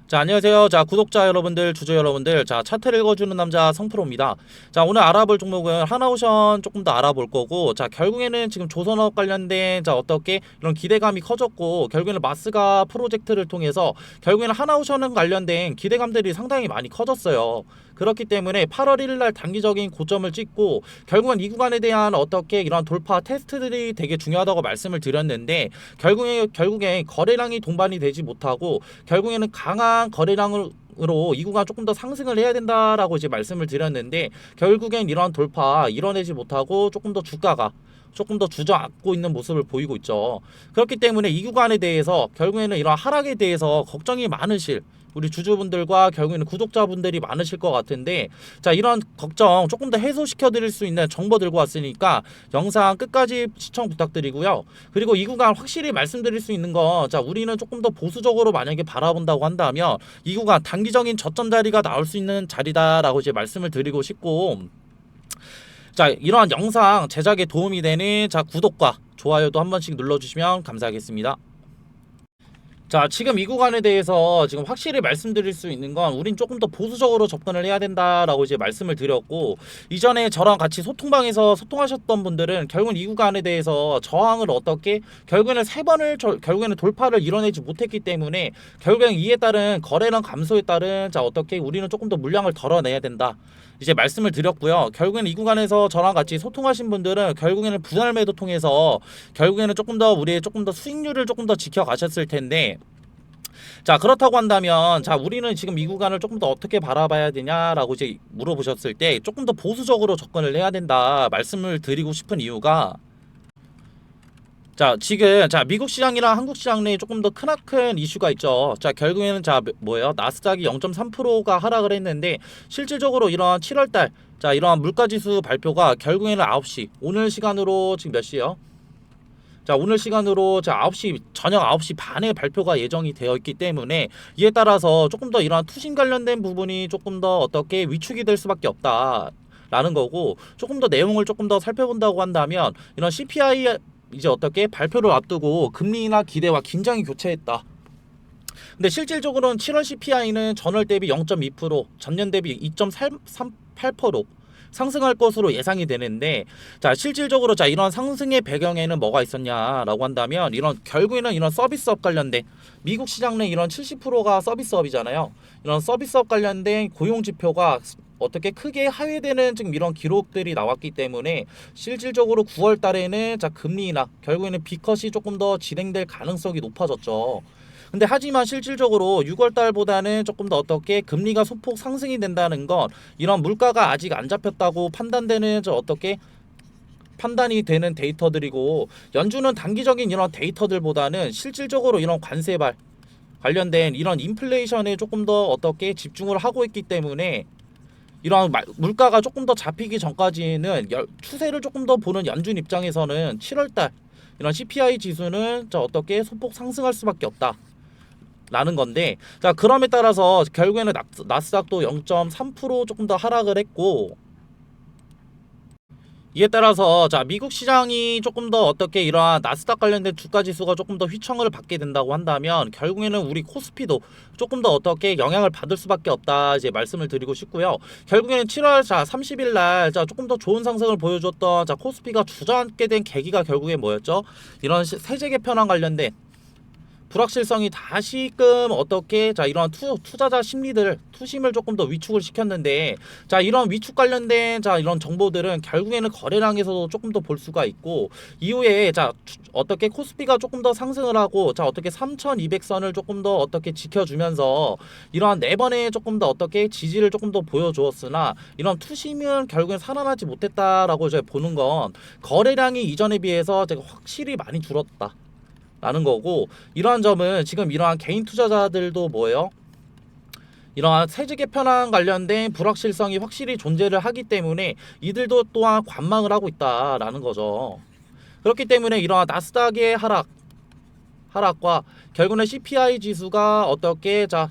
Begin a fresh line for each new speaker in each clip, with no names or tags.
자, 안녕하세요. 자, 구독자 여러분들, 주주 여러분들. 자, 차트를 읽어주는 남자 성프로입니다. 자, 오늘 알아볼 종목은 하나오션 조금 더 알아볼 거고, 자, 결국에는 지금 조선업 관련된, 자, 어떻게 이런 기대감이 커졌고, 결국에는 마스가 프로젝트를 통해서 결국에는 하나오션 관련된 기대감들이 상당히 많이 커졌어요. 그렇기 때문에 8월 1일 날 단기적인 고점을 찍고, 결국은 이 구간에 대한 어떻게 이런 돌파 테스트들이 되게 중요하다고 말씀을 드렸는데, 결국엔 거래량이 동반이 되지 못하고, 결국에는 강한 거래량으로 이 구간 조금 더 상승을 해야 된다라고 이제 말씀을 드렸는데, 결국엔 이러한 돌파 이뤄내지 못하고 조금 더 주가가 조금 더 주저앉고 있는 모습을 보이고 있죠. 그렇기 때문에 이 구간에 대해서 결국에는 이런 하락에 대해서 걱정이 많으실 우리 주주분들과 결국에는 구독자분들이 많으실 것 같은데, 자, 이런 걱정 조금 더 해소시켜 드릴 수 있는 정보 들고 왔으니까 영상 끝까지 시청 부탁드리고요. 그리고 이 구간 확실히 말씀드릴 수 있는 건, 자, 우리는 조금 더 보수적으로 만약에 바라본다고 한다면 이 구간 단기적인 저점 자리가 나올 수 있는 자리다라고 이제 말씀을 드리고 싶고, 자, 이러한 영상 제작에 도움이 되는, 자, 구독과 좋아요도 한 번씩 눌러주시면 감사하겠습니다. 자, 지금 이 구간에 대해서 지금 확실히 말씀드릴 수 있는 건, 우린 조금 더 보수적으로 접근을 해야 된다라고 이제 말씀을 드렸고, 이전에 저랑 같이 소통방에서 소통하셨던 분들은 결국은 이 구간에 대해서 저항을 어떻게 결국에는 세 번을 결국에는 돌파를 이뤄내지 못했기 때문에, 결국엔 이에 따른 거래량 감소에 따른, 자, 어떻게 우리는 조금 더 물량을 덜어내야 된다 이제 말씀을 드렸고요. 결국에는 이 구간에서 저랑 같이 소통하신 분들은 결국에는 분할 매도 통해서 결국에는 조금 더 우리의 조금 더 수익률을 조금 더 지켜가셨을 텐데, 자, 그렇다고 한다면, 자, 우리는 지금 이 구간을 조금 더 어떻게 바라봐야 되냐라고 이제 물어보셨을 때 조금 더 보수적으로 접근을 해야 된다 말씀을 드리고 싶은 이유가, 자, 지금, 자, 미국 시장이랑 한국 시장 내에 조금 더 크나큰 이슈가 있죠. 자, 결국에는, 자, 뭐예요? 나스닥이 0.3%가 하락을 했는데, 실질적으로 이런 7월 달, 자, 이러한 물가 지수 발표가 결국에는 9시, 오늘 시간으로 지금 몇 시요? 자, 오늘 시간으로, 자, 9시, 저녁 9시 반에 발표가 예정이 되어 있기 때문에, 이에 따라서 조금 더 이러한 투신 관련된 부분이 조금 더 어떻게 위축이 될 수밖에 없다 라는 거고, 조금 더 내용을 조금 더 살펴본다고 한다면, 이런 CPI 이제 어떻게 발표를 앞두고 금리나 기대와 긴장이 교차했다. 근데 실질적으로는 7월 CPI는 전월 대비 0.2%, 전년 대비 2.38% 상승할 것으로 예상이 되는데, 자, 실질적으로, 자, 이런 상승의 배경에는 뭐가 있었냐라고 한다면, 이런 결국에는 이런 서비스업 관련된, 미국 시장 내 이런 70%가 서비스업이잖아요. 이런 서비스업 관련된 고용 지표가 어떻게 크게 하회되는 지금 이런 기록들이 나왔기 때문에, 실질적으로 9월 달에는, 자, 금리 인하, 결국에는 B컷이 조금 더 진행될 가능성이 높아졌죠. 근데 하지만 실질적으로 6월 달보다는 조금 더 어떻게 금리가 소폭 상승이 된다는 건, 이런 물가가 아직 안 잡혔다고 판단되는, 저 어떻게 판단이 되는 데이터들이고, 연준은 단기적인 이런 데이터들보다는 실질적으로 이런 관세발 관련된 이런 인플레이션에 조금 더 어떻게 집중을 하고 있기 때문에, 이러한 물가가 조금 더 잡히기 전까지는 추세를 조금 더 보는 연준 입장에서는 7월달 이런 CPI 지수는, 저 어떻게 소폭 상승할 수밖에 없다 라는 건데, 자, 그럼에 따라서 결국에는 나스닥도 0.3% 조금 더 하락을 했고, 이에 따라서, 자, 미국 시장이 조금 더 어떻게 이러한 나스닥 관련된 주가 지수가 조금 더 휘청을 받게 된다고 한다면, 결국에는 우리 코스피도 조금 더 어떻게 영향을 받을 수밖에 없다 이제 말씀을 드리고 싶고요. 결국에는 7월, 자, 30일 날, 자, 조금 더 좋은 상승을 보여줬던, 자, 코스피가 주저앉게 된 계기가 결국에 뭐였죠? 이런 세제 개편안 관련된 불확실성이 다시금 어떻게, 자, 이런 투자자 심리들 투심을 조금 더 위축을 시켰는데, 자, 이런 위축 관련된, 자, 이런 정보들은 결국에는 거래량에서도 조금 더 볼 수가 있고, 이후에, 자, 어떻게 코스피가 조금 더 상승을 하고, 자, 어떻게 3200선을 조금 더 어떻게 지켜주면서 이러한 네 번에 조금 더 어떻게 지지를 조금 더 보여주었으나, 이런 투심은 결국엔 살아나지 못했다라고 이제 보는 건, 거래량이 이전에 비해서 제가 확실히 많이 줄었다 라는 거고, 이러한 점은 지금 이러한 개인 투자자들도 뭐예요? 이러한 세제 개편안 관련된 불확실성이 확실히 존재를 하기 때문에 이들도 또한 관망을 하고 있다라는 거죠. 그렇기 때문에 이러한 나스닥의 하락과 결국은 CPI 지수가 어떻게, 자,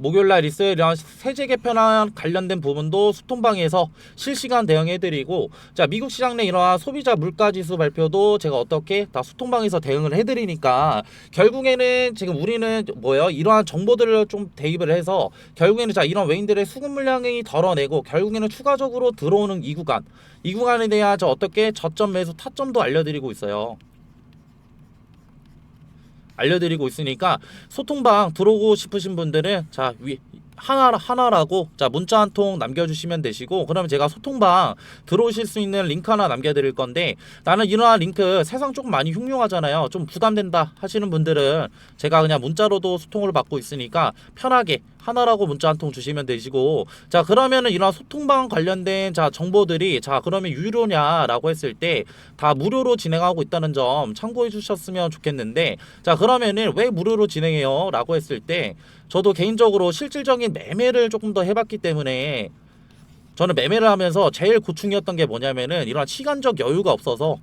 목요일날 있을 이런 세제 개편안 관련된 부분도 소통방에서 실시간 대응해드리고, 자 미국 시장 내 이러한 소비자 물가지수 발표도 제가 어떻게 다 소통방에서 대응을 해드리니까 결국에는 지금 우리는 뭐예요? 이러한 정보들을 좀 대입을 해서 결국에는 자 이런 외인들의 수급 물량이 덜어내고 결국에는 추가적으로 들어오는 이 구간에 대한 저 어떻게 저점 매수 타점도 알려드리고 있어요. 알려드리고 있으니까 소통방 들어오고 싶으신 분들은 자 하나라고 자 문자 한 통 남겨주시면 되시고, 그러면 제가 소통방 들어오실 수 있는 링크 하나 남겨드릴 건데, 나는 이러한 링크 세상 조금 많이 흉흉하잖아요. 좀 부담된다 하시는 분들은 제가 그냥 문자로도 소통을 받고 있으니까 편하게 하나라고 문자 한 통 주시면 되시고, 자 그러면은 이런 소통방 관련된 자 정보들이 자 그러면 유료냐라고 했을 때 다 무료로 진행하고 있다는 점 참고해 주셨으면 좋겠는데, 자 그러면은 왜 무료로 진행해요 라고 했을 때 저도 개인적으로 실질적인 매매를 조금 더 해봤기 때문에, 저는 매매를 하면서 제일 고충이었던 게 뭐냐면은 이런 시간적 여유가 없어서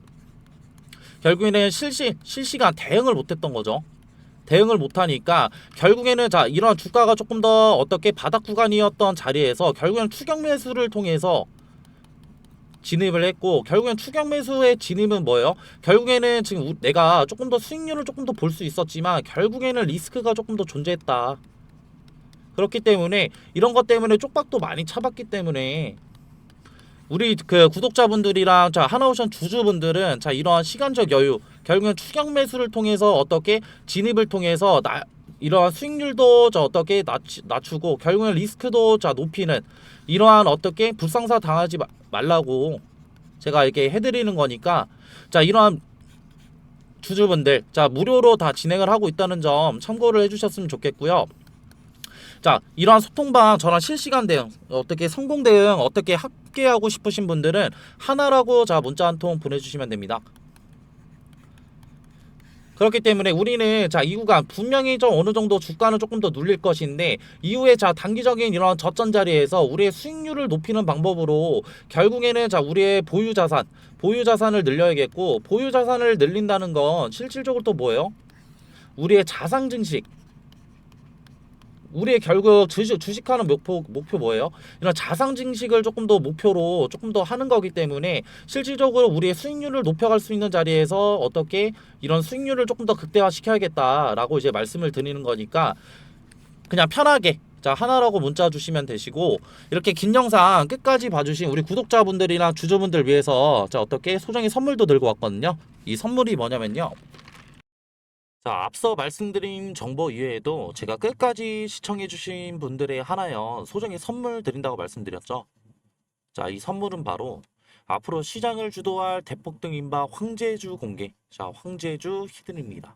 결국에는 실시간 대응을 못했던 거죠. 대응을 못하니까 결국에는 자 이런 주가가 조금 더 어떻게 바닥 구간이었던 자리에서 결국에는 추격 매수를 통해서 진입을 했고, 결국엔 추격 매수의 진입은 뭐예요? 결국에는 지금 내가 조금 더 수익률을 조금 더 볼 수 있었지만 결국에는 리스크가 조금 더 존재했다. 그렇기 때문에 이런 것 때문에 쪽박도 많이 차봤기 때문에 우리 그 구독자분들이랑 자 하나오션 주주분들은 자 이러한 시간적 여유, 결국엔 추격 매수를 통해서 어떻게 진입을 통해서 이러한 수익률도 저 어떻게 낮추고 결국엔 리스크도 자 높이는 이러한 어떻게 불상사 당하지 말라고 제가 이렇게 해드리는 거니까, 자 이러한 주주분들 자 무료로 다 진행을 하고 있다는 점 참고를 해주셨으면 좋겠고요. 자 이러한 소통방 저랑 실시간 대응 어떻게 성공 대응 어떻게 함께하고 싶으신 분들은 하나라고 자 문자 한 통 보내주시면 됩니다. 그렇기 때문에 우리는 자 이 구간 분명히 좀 어느 정도 주가는 조금 더 눌릴 것인데, 이후에 자 단기적인 이런 저점 자리에서 우리의 수익률을 높이는 방법으로 결국에는 자 우리의 보유 자산을 늘려야겠고, 보유 자산을 늘린다는 건 실질적으로 또 뭐예요? 우리의 자산 증식, 우리의 결국 주식하는 목표 뭐예요? 이런 자산 증식을 조금 더 목표로 조금 더 하는 거기 때문에 실질적으로 우리의 수익률을 높여갈 수 있는 자리에서 어떻게 이런 수익률을 조금 더 극대화시켜야겠다라고 이제 말씀을 드리는 거니까 그냥 편하게 자 하나라고 문자 주시면 되시고, 이렇게 긴 영상 끝까지 봐주신 우리 구독자분들이나 주주분들 위해서 자 어떻게 소정의 선물도 들고 왔거든요. 이 선물이 뭐냐면요, 자, 앞서 말씀드린 정보 이외에도 제가 끝까지 시청해주신 분들의 하나요 소정의 선물 드린다고 말씀드렸죠. 자, 이 선물은 바로 앞으로 시장을 주도할 대폭등 인바 황제주 공개, 자, 황제주 히든입니다.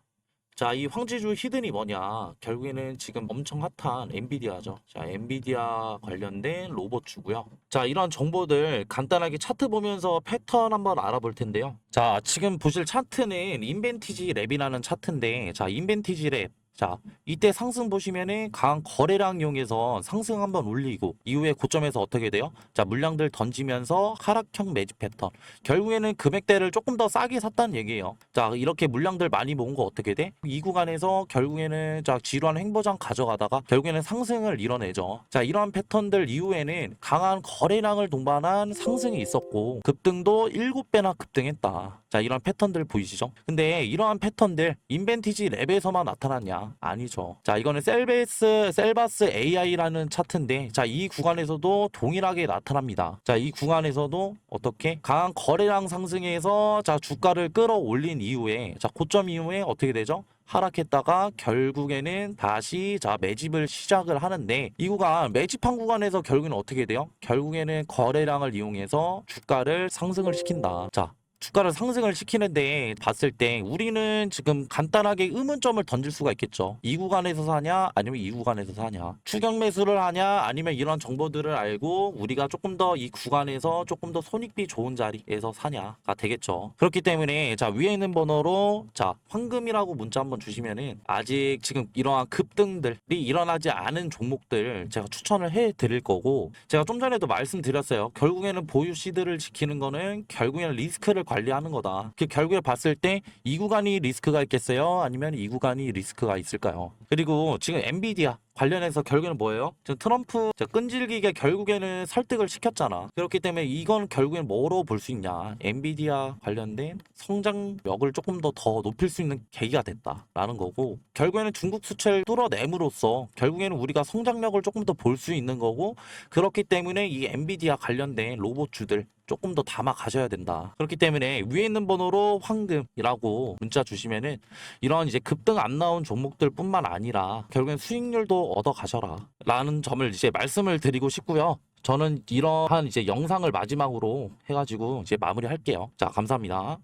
자, 이 황제주 히든이 뭐냐? 결국에는 지금 엄청 핫한 엔비디아죠. 자, 엔비디아 관련된 로봇주고요. 자, 이런 정보들 간단하게 차트 보면서 패턴 한번 알아볼 텐데요. 자, 지금 보실 차트는 인벤티지 랩이라는 차트인데, 자, 인벤티지 랩. 자, 이때 상승 보시면은 강한 거래량 이용해서 상승 한번 올리고 이후에 고점에서 어떻게 돼요? 자, 물량들 던지면서 하락형 매집 패턴. 결국에는 금액대를 조금 더 싸게 샀다는 얘기예요. 자, 이렇게 물량들 많이 모은 거 어떻게 돼? 이 구간에서 결국에는 자, 지루한 횡보장 가져가다가 결국에는 상승을 이뤄내죠. 자, 이러한 패턴들 이후에는 강한 거래량을 동반한 상승이 있었고 급등도 7배나 급등했다. 자, 이런 패턴들 보이시죠? 근데 이러한 패턴들 인벤티지 랩에서만 나타났냐? 아니죠. 자, 이거는 셀바스 AI라는 차트인데, 자, 이 구간에서도 동일하게 나타납니다. 자, 이 구간에서도 어떻게 강한 거래량 상승해서 자 주가를 끌어올린 이후에 자 고점 이후에 어떻게 되죠? 하락했다가 결국에는 다시 자 매집을 시작을 하는데, 이 구간 매집한 구간에서 결국에는 어떻게 돼요? 결국에는 거래량을 이용해서 주가를 상승을 시킨다. 자, 주가를 상승을 시키는데 봤을 때 우리는 지금 간단하게 의문점을 던질 수가 있겠죠. 이 구간에서 사냐 아니면 이 구간에서 사냐, 추격 매수를 하냐 아니면 이런 정보들을 알고 우리가 조금 더 이 구간에서 조금 더 손익비 좋은 자리에서 사냐가 되겠죠. 그렇기 때문에 자 위에 있는 번호로 자 황금이라고 문자 한번 주시면은 아직 지금 이러한 급등들이 일어나지 않은 종목들 제가 추천을 해 드릴 거고, 제가 좀 전에도 말씀드렸어요. 결국에는 보유 시드를 지키는 거는 결국에는 리스크를 관리하는 거다. 그 결국에 봤을 때 이 구간이 리스크가 있겠어요? 아니면 이 구간이 리스크가 있을까요? 그리고 지금 엔비디아 관련해서 결국에는 뭐예요? 지금 트럼프 끈질기게 결국에는 설득을 시켰잖아. 그렇기 때문에 이건 결국엔 뭐로 볼 수 있냐? 엔비디아 관련된 성장력을 조금 더 높일 수 있는 계기가 됐다라는 거고, 결국에는 중국 수출을 뚫어냄으로써 결국에는 우리가 성장력을 조금 더 볼 수 있는 거고, 그렇기 때문에 이 엔비디아 관련된 로봇주들 조금 더 담아 가셔야 된다. 그렇기 때문에 위에 있는 번호로 황금이라고 문자 주시면은 이런 이제 급등 안 나온 종목들 뿐만 아니라 결국엔 수익률도 얻어 가셔라 라는 점을 이제 말씀을 드리고 싶고요. 저는 이러한 이제 영상을 마지막으로 해가지고 이제 마무리할게요. 자, 감사합니다.